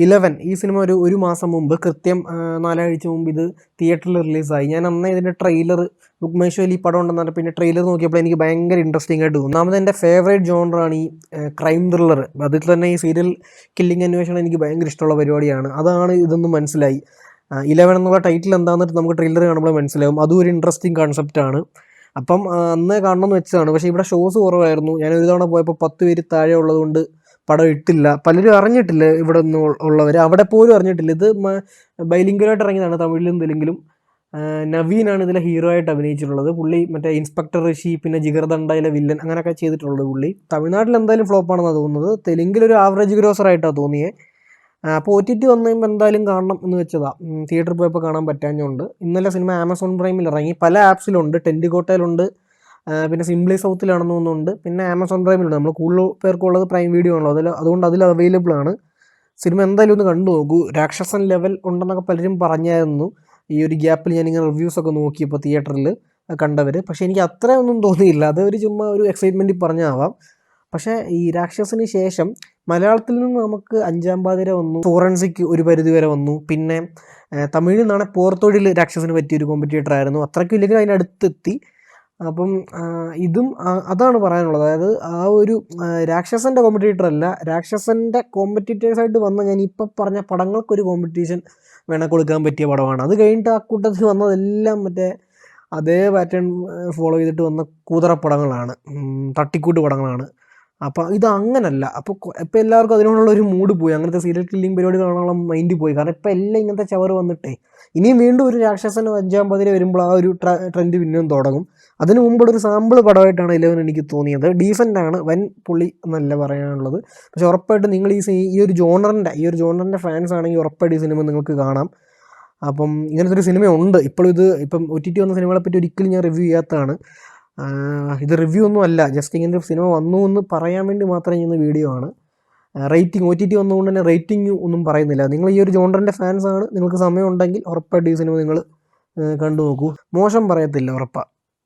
11 ഈ സിനിമ ഒരു മാസം മുമ്പ് കൃത്യം 4 ആഴ്ച മുമ്പ് ഇത് തിയേറ്ററിൽ റിലീസായി. ഞാൻ അന്നേ ഇതിൻ്റെ ട്രെയിലർ ബുക്ക് മൈ ഷോയിൽ ഈ പടം ഉണ്ടെന്ന് പറഞ്ഞാൽ പിന്നെ ട്രെയിലർ നോക്കിയപ്പോൾ എനിക്ക് ഭയങ്കര ഇൻട്രസ്റ്റിംഗ് ആയിട്ട് തോന്നി. ഒന്നാമത് എൻ്റെ ഫേവറേറ്റ് ജോണറാണ് ഈ ക്രൈം ത്രില്ലർ. അതിൽ തന്നെ ഈ സീരിയൽ കില്ലിംഗ് അന്വേഷണം എനിക്ക് ഭയങ്കര ഇഷ്ടമുള്ള പരിപാടിയാണ്. അതാണ് ഇതൊന്നും മനസ്സിലായി. 11 എന്നുള്ള ടൈറ്റിൽ എന്താണെന്നിട്ട് നമുക്ക് ട്രെയിലർ കാണുമ്പോൾ മനസ്സിലാവും. അതും ഒരു ഇൻട്രസ്റ്റിംഗ് കൺസെപ്റ്റാണ്. അപ്പം അന്നേ കാണണമെന്ന് വെച്ചതാണ്. പക്ഷേ ഇവിടെ ഷോസ് കുറവായിരുന്നു. ഞാൻ ഒരു തവണ പോയപ്പോൾ 10 പേര് താഴെ ഉള്ളതുകൊണ്ട് പടം ഇട്ടില്ല. പലരും അറിഞ്ഞിട്ടില്ല, ഇവിടെ നിന്ന് ഉള്ളവർ അവിടെ പോലും അറിഞ്ഞിട്ടില്ല. ഇത് ബൈലിംഗ്വലായിട്ട് ഇറങ്ങിയതാണ്, തമിഴിലും തെലുങ്കിലും. നവീനാണ് ഇതിലെ ഹീറോ ആയിട്ട് അഭിനയിച്ചിട്ടുള്ളത്. പുള്ളി മറ്റേ ഇൻസ്പെക്ടർ ഋഷി, പിന്നെ ജിഗർദണ്ഡയിലെ വില്ലൻ, അങ്ങനെയൊക്കെ ചെയ്തിട്ടുള്ളത് പുള്ളി. തമിഴ്നാട്ടിൽ എന്തായാലും ഫ്ലോപ്പാണെന്നാണ് തോന്നുന്നത്. തെലുങ്കിലൊരു ആവറേജ് ഗ്രോസറായിട്ടാണ് തോന്നിയത്. അപ്പോൾ OTT വന്നു കഴിയുമ്പോൾ എന്തായാലും കാണണം എന്ന് വെച്ചതാണ്. തിയേറ്ററിൽ പോയപ്പോൾ കാണാൻ പറ്റാഞ്ഞുണ്ട്. ഇന്നലെ സിനിമ ആമസോൺ പ്രൈമിൽ ഇറങ്ങി. പല ആപ്സിലുണ്ട്. ടെൻറ്റിക്കോട്ടയിലുണ്ട്, പിന്നെ സിംപ്ലി സൗത്തിലാണെന്ന് തോന്നുന്നുണ്ട്, പിന്നെ ആമസോൺ പ്രൈമിലുണ്ട്. നമ്മൾ കൂടുതൽ പേർക്കുള്ളത് പ്രൈം വീഡിയോ ആണല്ലോ, അതുകൊണ്ട് അതിൽ അവൈലബിൾ ആണ്. സിനിമ എന്തായാലും ഒന്ന് കണ്ടു നോക്കൂ. രാക്ഷസൻ ലെവൽ ഉണ്ടെന്നൊക്കെ പലരും പറഞ്ഞായിരുന്നു. ഈ ഒരു ഗ്യാപ്പിൽ ഞാനിങ്ങനെ റിവ്യൂസൊക്കെ നോക്കിയപ്പോൾ തിയേറ്ററിൽ കണ്ടവർ. പക്ഷേ എനിക്ക് അത്രയൊന്നും തോന്നിയില്ല. അതൊരു ചുമ്മാ ഒരു എക്സൈറ്റ്മെൻറ്റിൽ പറഞ്ഞാവാം. പക്ഷേ ഈ രാക്ഷസന് ശേഷം മലയാളത്തിൽ നിന്ന് നമുക്ക് അഞ്ചാം പാതിര വന്നു, ഫോറൻസിക് ഒരു പരിധി വരെ വന്നു, പിന്നെ തമിഴിൽ നിന്നാണ് പോർത്തൊഴിൽ രാക്ഷസന് പറ്റിയൊരു കോമ്പറ്റീറ്റർ ആയിരുന്നു. അത്രയ്ക്കും ഇല്ലെങ്കിൽ അതിനടുത്തെത്തി. അപ്പം ഇതും അതാണ് പറയാനുള്ളത്. അതായത് ആ ഒരു രാക്ഷസൻ്റെ കോമ്പറ്റീറ്റർ അല്ല, രാക്ഷസൻ്റെ കോമ്പറ്റീറ്റേഴ്സായിട്ട് വന്ന ഞാൻ ഇപ്പം പറഞ്ഞ പടങ്ങൾക്കൊരു കോമ്പറ്റീഷൻ വേണേൽ കൊടുക്കാൻ പറ്റിയ പടമാണ്. അത് കഴിഞ്ഞിട്ട് ആ കൂട്ടത്തിൽ വന്നതെല്ലാം മറ്റേ അതേ പാറ്റേൺ ഫോളോ ചെയ്തിട്ട് വന്ന കൂതറപ്പടങ്ങളാണ്, തട്ടിക്കൂട്ട് പടങ്ങളാണ്. അപ്പോൾ ഇത് അങ്ങനല്ല. അപ്പോൾ ഇപ്പം എല്ലാവർക്കും അതിനോടുള്ള ഒരു മൂഡ് പോയി. അങ്ങനത്തെ സീരിയൽ കില്ലിംഗ് പരിപാടി കാണാനുള്ള മൈൻഡ് പോയി. കാരണം ഇപ്പം എല്ലാം ഇങ്ങനത്തെ ചവറ് വന്നിട്ടേ ഇനിയും വീണ്ടും ഒരു രാക്ഷസന് അഞ്ചാം പതിരെ വരുമ്പോൾ ആ ഒരു ട്രെൻഡ് പിന്നെയും തുടങ്ങും. അതിന് മുമ്പുള്ള ഒരു സാമ്പിൾ പടമായിട്ടാണ് 11 എനിക്ക് തോന്നിയത്. ഡീസൻ്റാണ്, വൻ പുള്ളി എന്നല്ല പറയാനുള്ളത്. പക്ഷെ ഉറപ്പായിട്ടും നിങ്ങൾ ഈ ഒരു ജോണറിൻ്റെ ഫാൻസ് ആണെങ്കിൽ ഉറപ്പായിട്ട് ഈ സിനിമ നിങ്ങൾക്ക് കാണാം. അപ്പം ഇങ്ങനത്തെ ഒരു സിനിമ ഉണ്ട്. ഇപ്പം OTT വന്ന സിനിമകളെ പറ്റി ഒരിക്കലും ഞാൻ റിവ്യൂ ചെയ്യാത്തതാണ്. ഇത് റിവ്യൂ ഒന്നും അല്ല, ജസ്റ്റ് ഇങ്ങനെ ഒരു സിനിമ വന്നു എന്ന് പറയാൻ വേണ്ടി മാത്രം ചെയ്യുന്ന വീഡിയോ ആണ്. റേറ്റിംഗ് OTT വന്നുകൊണ്ട് തന്നെ റേറ്റിംഗ് ഒന്നും പറയുന്നില്ല. നിങ്ങൾ ഈ ഒരു ജോണറിൻ്റെ ഫാൻസാണ്, നിങ്ങൾക്ക് സമയം ഉണ്ടെങ്കിൽ ഉറപ്പായിട്ട് ഈ സിനിമ നിങ്ങൾ കണ്ടു നോക്കൂ. മോശം പറയത്തില്ല, ഉറപ്പാണ്.